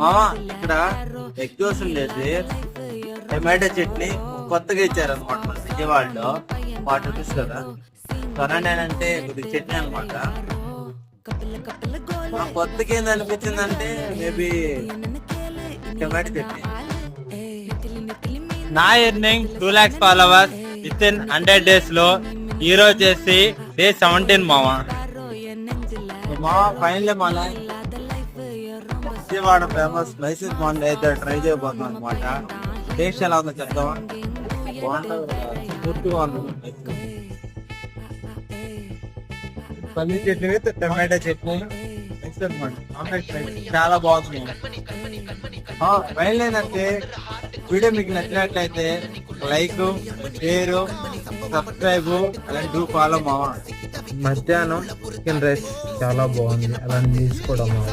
మామ ఇక్కడ ఎగ్ దోశ ఉండేది, టమాటో చట్నీ కొత్తగా ఇచ్చారనమాట మన విజయవాడలో 40 రూపీస్ కదా. 49 అంటే కొద్దిగా చట్నీ అనమాట. కొత్తగా ఏంది అనిపించిందంటే మేబీ టమాటో చట్నీ. నా earning 2 lakhs followers within 100 days లో ఈ రోజు చేసి డే 17 మావా. ఫైనల్ మన విజయవాడ ఫేమస్ మైసూర్ బాండ్ అయితే ట్రై చేయబోతున్నాం అనమాట. టేస్ట్ ఎలా ఉందో చెప్తావా? పన్నీర్ చట్నీ విత్ టమాటో చట్నీ చాలా బాగుంది. ఫైనల్ ఏంటంటే వీడియో మీకు నచ్చినట్లయితే like, share, subscribe and do follow మావా. మధ్యాహ్నం చికెన్ రైస్ చాలా బాగుంది, అలాంటి తీసుకోవడం